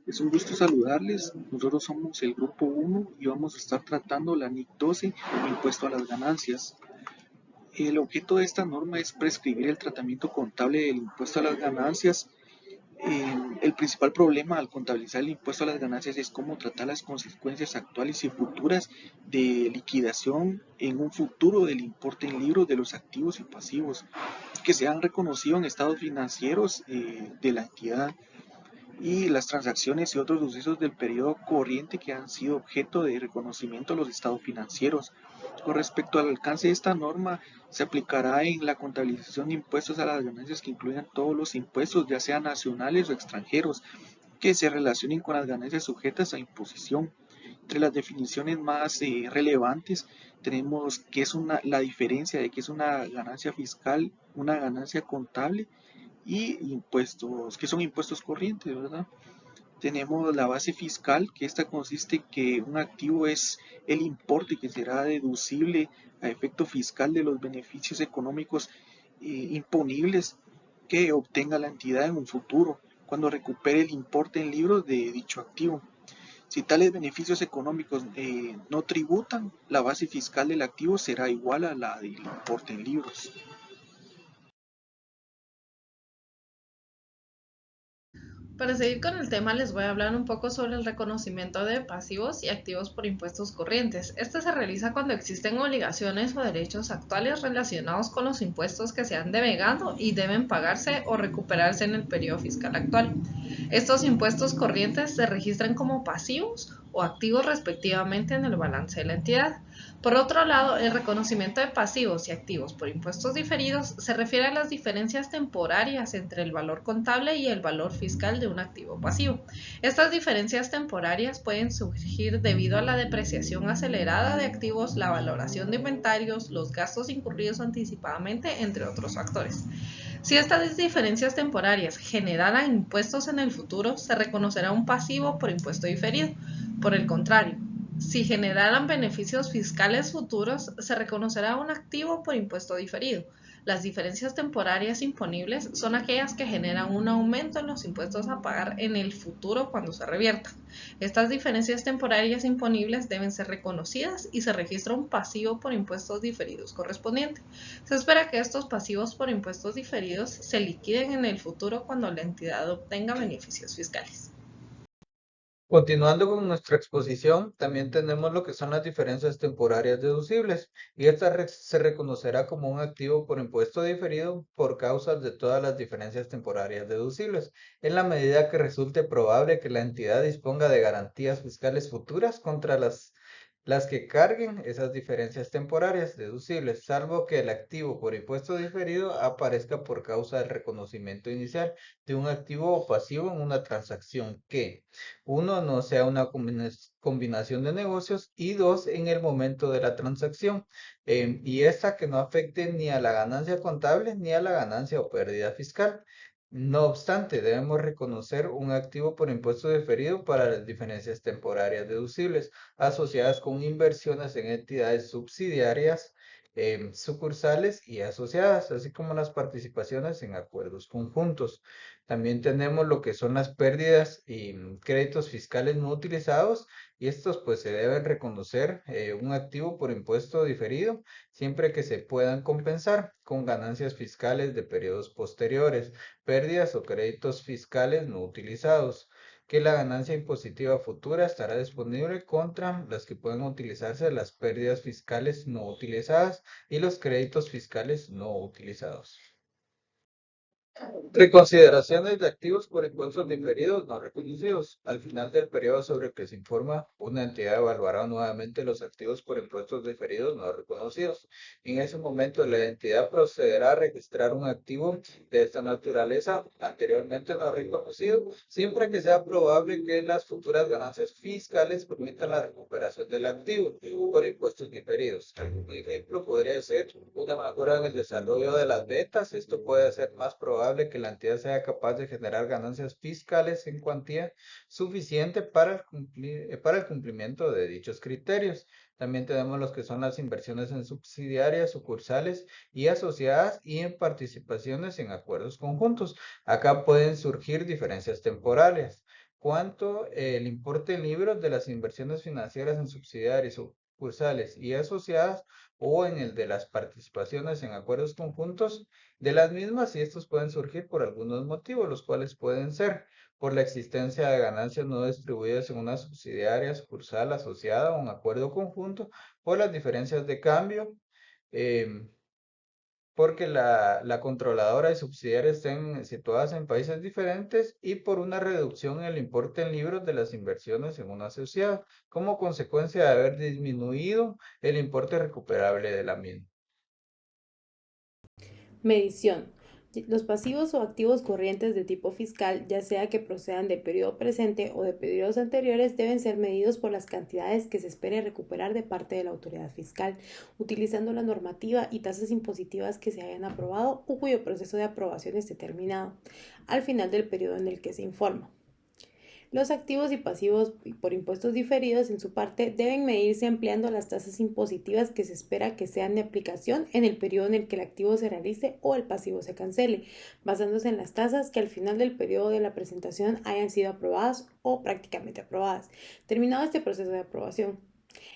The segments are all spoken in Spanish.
Es un gusto saludarles. Nosotros somos el Grupo 1 y vamos a estar tratando la NIC 12, impuesto a las ganancias. El objeto de esta norma es prescribir el tratamiento contable del impuesto a las ganancias. El principal problema al contabilizar el impuesto a las ganancias es cómo tratar las consecuencias actuales y futuras de liquidación en un futuro del importe en libros de los activos y pasivos que se han reconocido en estados financieros de la entidad y las transacciones y otros sucesos del periodo corriente que han sido objeto de reconocimiento a los estados financieros. Con respecto al alcance de esta norma, se aplicará en la contabilización de impuestos a las ganancias que incluyan todos los impuestos, ya sean nacionales o extranjeros, que se relacionen con las ganancias sujetas a imposición. Entre las definiciones más relevantes tenemos que es la diferencia de que es una ganancia fiscal, una ganancia contable y impuestos, que son impuestos corrientes, ¿verdad? Tenemos la base fiscal, que esta consiste en que un activo es el importe que será deducible a efecto fiscal de los beneficios económicos imponibles que obtenga la entidad en un futuro, cuando recupere el importe en libros de dicho activo. Si tales beneficios económicos no tributan, la base fiscal del activo será igual a la del importe en libros. Para seguir con el tema, les voy a hablar un poco sobre el reconocimiento de pasivos y activos por impuestos corrientes. Este se realiza cuando existen obligaciones o derechos actuales relacionados con los impuestos que se han devengado y deben pagarse o recuperarse en el periodo fiscal actual. Estos impuestos corrientes se registran como pasivos o activos respectivamente en el balance de la entidad. Por otro lado, el reconocimiento de pasivos y activos por impuestos diferidos se refiere a las diferencias temporarias entre el valor contable y el valor fiscal de un activo pasivo. Estas diferencias temporarias pueden surgir debido a la depreciación acelerada de activos, la valoración de inventarios, los gastos incurridos anticipadamente, entre otros factores. Si estas diferencias temporarias generaran impuestos en el futuro, se reconocerá un pasivo por impuesto diferido. Por el contrario, si generaran beneficios fiscales futuros, se reconocerá un activo por impuesto diferido. Las diferencias temporarias imponibles son aquellas que generan un aumento en los impuestos a pagar en el futuro cuando se reviertan. Estas diferencias temporarias imponibles deben ser reconocidas y se registra un pasivo por impuestos diferidos correspondiente. Se espera que estos pasivos por impuestos diferidos se liquiden en el futuro cuando la entidad obtenga beneficios fiscales. Continuando con nuestra exposición, también tenemos lo que son las diferencias temporarias deducibles, y esta se reconocerá como un activo por impuesto diferido por causas de todas las diferencias temporarias deducibles, en la medida que resulte probable que la entidad disponga de garantías fiscales futuras contra las que carguen esas diferencias temporarias deducibles, salvo que el activo por impuesto diferido aparezca por causa del reconocimiento inicial de un activo o pasivo en una transacción que uno, no sea una combinación de negocios y dos, en el momento de la transacción. Y esta que no afecte ni a la ganancia contable ni a la ganancia o pérdida fiscal. No obstante, debemos reconocer un activo por impuesto diferido para las diferencias temporarias deducibles asociadas con inversiones en entidades subsidiarias, sucursales y asociadas, así como las participaciones en acuerdos conjuntos. También tenemos lo que son las pérdidas y créditos fiscales no utilizados, y estos pues se deben reconocer un activo por impuesto diferido siempre que se puedan compensar con ganancias fiscales de periodos posteriores, pérdidas o créditos fiscales no utilizados, que la ganancia impositiva futura estará disponible contra las que pueden utilizarse las pérdidas fiscales no utilizadas y los créditos fiscales no utilizados. Reconsideraciones de activos por impuestos diferidos no reconocidos. Al final del periodo sobre el que se informa, una entidad evaluará nuevamente los activos por impuestos diferidos no reconocidos. En ese momento, la entidad procederá a registrar un activo de esta naturaleza anteriormente no reconocido, siempre que sea probable que las futuras ganancias fiscales permitan la recuperación del activo por impuestos diferidos. Un ejemplo podría ser una mejora en el desarrollo de las ventas. Esto puede hacer más probable que la entidad sea capaz de generar ganancias fiscales en cuantía suficiente para el cumplimiento de dichos criterios. También tenemos los que son las inversiones en subsidiarias, sucursales y asociadas y en participaciones en acuerdos conjuntos. Acá pueden surgir diferencias temporales. cuanto el importe en libros de las inversiones financieras en subsidiarias, sucursales y asociadas, o en el de las participaciones en acuerdos conjuntos de las mismas, y estos pueden surgir por algunos motivos, los cuales pueden ser por la existencia de ganancias no distribuidas en una subsidiaria, sucursal, asociada o un acuerdo conjunto, por las diferencias de cambio, em, porque la controladora y subsidiarias estén situadas en países diferentes, y por una reducción en el importe en libros de las inversiones en una asociada, como consecuencia de haber disminuido el importe recuperable de la misma. Medición. Los pasivos o activos corrientes de tipo fiscal, ya sea que procedan de periodo presente o de periodos anteriores, deben ser medidos por las cantidades que se espere recuperar de parte de la autoridad fiscal, utilizando la normativa y tasas impositivas que se hayan aprobado o cuyo proceso de aprobación esté terminado, al final del periodo en el que se informa. Los activos y pasivos por impuestos diferidos, en su parte, deben medirse empleando las tasas impositivas que se espera que sean de aplicación en el periodo en el que el activo se realice o el pasivo se cancele, basándose en las tasas que al final del periodo de la presentación hayan sido aprobadas o prácticamente aprobadas, terminado este proceso de aprobación.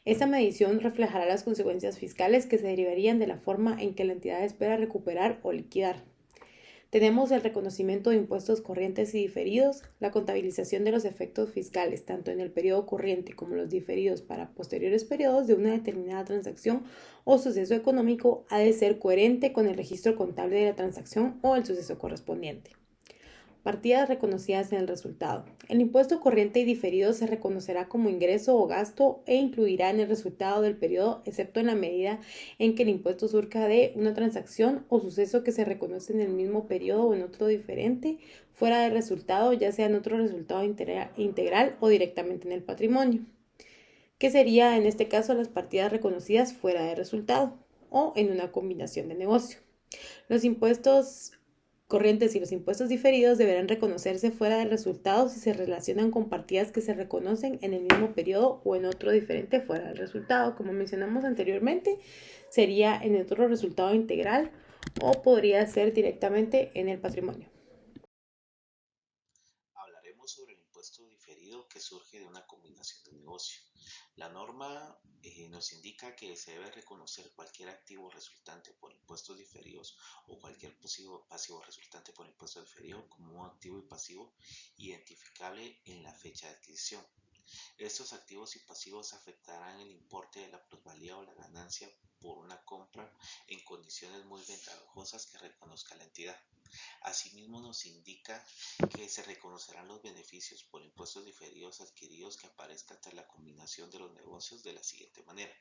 Esta medición reflejará las consecuencias fiscales que se derivarían de la forma en que la entidad espera recuperar o liquidar. Tenemos el reconocimiento de impuestos corrientes y diferidos, la contabilización de los efectos fiscales, tanto en el periodo corriente como los diferidos para posteriores periodos de una determinada transacción o suceso económico, ha de ser coherente con el registro contable de la transacción o el suceso correspondiente. Partidas reconocidas en el resultado. El impuesto corriente y diferido se reconocerá como ingreso o gasto e incluirá en el resultado del periodo, excepto en la medida en que el impuesto surja de una transacción o suceso que se reconoce en el mismo periodo o en otro diferente, fuera del resultado, ya sea en otro resultado integral o directamente en el patrimonio, que sería en este caso las partidas reconocidas fuera de resultado o en una combinación de negocio. Los impuestos corrientes y los impuestos diferidos deberán reconocerse fuera del resultado si se relacionan con partidas que se reconocen en el mismo periodo o en otro diferente fuera del resultado. Como mencionamos anteriormente, sería en otro resultado integral o podría ser directamente en el patrimonio. Hablaremos sobre el impuesto diferido que surge de una combinación de negocio. La norma nos indica que se debe reconocer cualquier activo resultante por impuestos diferidos o cualquier pasivo resultante por impuesto diferido como un activo y pasivo identificable en la fecha de adquisición. Estos activos y pasivos afectarán el importe de la plusvalía o la ganancia por una compra en condiciones muy ventajosas que reconozca la entidad. Asimismo, nos indica que se reconocerán los beneficios por impuestos diferidos adquiridos que aparezcan tras la combinación de los negocios de la siguiente manera.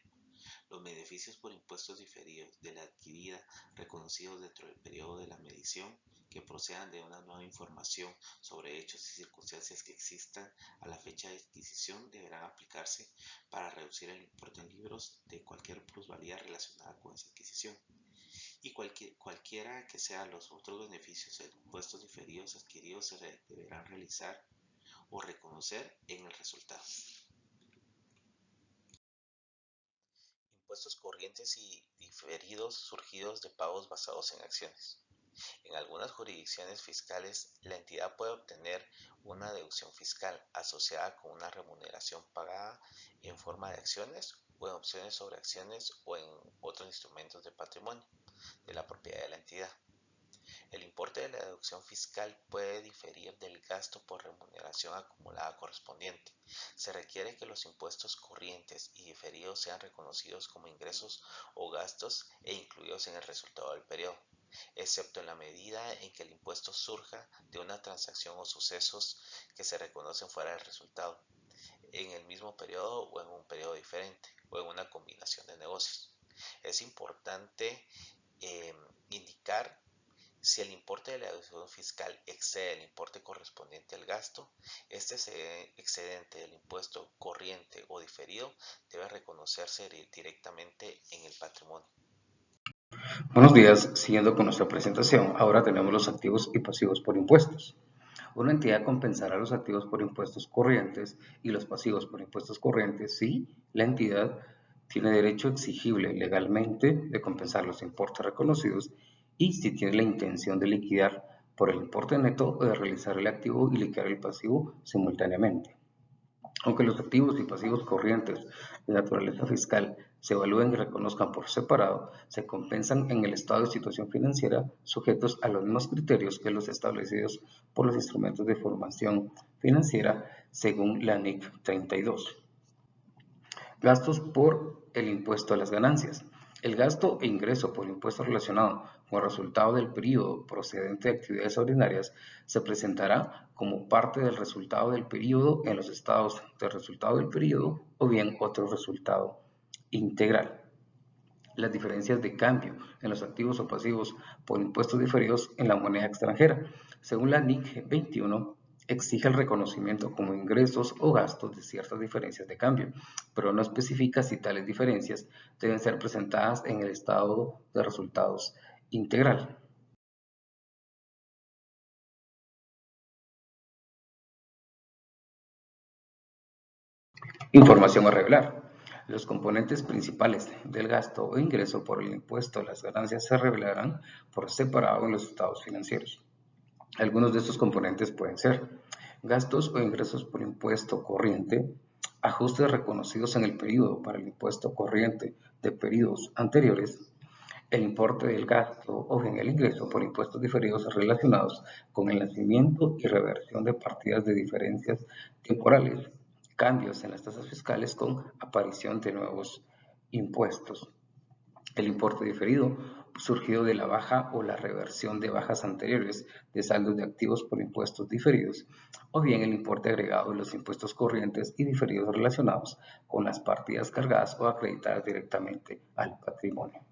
Los beneficios por impuestos diferidos de la adquirida reconocidos dentro del periodo de la medición que procedan de una nueva información sobre hechos y circunstancias que existan a la fecha de adquisición deberán aplicarse para reducir el importe en libros de cualquier plusvalía relacionada con esa adquisición. Y cualquiera que sean los otros beneficios de impuestos diferidos adquiridos se deberán realizar o reconocer en el resultado. Impuestos corrientes y diferidos surgidos de pagos basados en acciones. En algunas jurisdicciones fiscales, la entidad puede obtener una deducción fiscal asociada con una remuneración pagada en forma de acciones o en opciones sobre acciones o en otros instrumentos de patrimonio de la propiedad de la entidad. El importe de la deducción fiscal puede diferir del gasto por remuneración acumulada correspondiente. Se requiere que los impuestos corrientes y diferidos sean reconocidos como ingresos o gastos e incluidos en el resultado del periodo, excepto en la medida en que el impuesto surja de una transacción o sucesos que se reconocen fuera del resultado, en el mismo periodo o en un periodo diferente, o en una combinación de negocios. Es importante indicar si el importe de la deducción fiscal excede el importe correspondiente al gasto, este excedente del impuesto corriente o diferido debe reconocerse directamente en el patrimonio. Buenos días, siguiendo con nuestra presentación, ahora tenemos los activos y pasivos por impuestos. Una entidad compensará los activos por impuestos corrientes y los pasivos por impuestos corrientes si la entidad tiene derecho exigible legalmente de compensar los importes reconocidos y si tiene la intención de liquidar por el importe neto de realizar el activo y liquidar el pasivo simultáneamente. Aunque los activos y pasivos corrientes de naturaleza fiscal se evalúen y reconozcan por separado, se compensan en el estado de situación financiera sujetos a los mismos criterios que los establecidos por los instrumentos de información financiera según la NIC 32. Gastos por el impuesto a las ganancias. El gasto e ingreso por impuesto relacionado con el resultado del periodo procedente de actividades ordinarias se presentará como parte del resultado del periodo en los estados de resultado del periodo o bien otro resultado integral. Las diferencias de cambio en los activos o pasivos por impuestos diferidos en la moneda extranjera. Según la NIC 21, exige el reconocimiento como ingresos o gastos de ciertas diferencias de cambio, pero no especifica si tales diferencias deben ser presentadas en el estado de resultados integral. Información a revelar. Los componentes principales del gasto o ingreso por el impuesto a las ganancias se revelarán por separado en los estados financieros. Algunos de estos componentes pueden ser gastos o ingresos por impuesto corriente, ajustes reconocidos en el periodo para el impuesto corriente de periodos anteriores, el importe del gasto o bien el ingreso por impuestos diferidos relacionados con el nacimiento y reversión de partidas de diferencias temporales, cambios en las tasas fiscales con aparición de nuevos impuestos. El importe diferido surgido de la baja o la reversión de bajas anteriores de saldos de activos por impuestos diferidos, o bien el importe agregado de los impuestos corrientes y diferidos relacionados con las partidas cargadas o acreditadas directamente al patrimonio.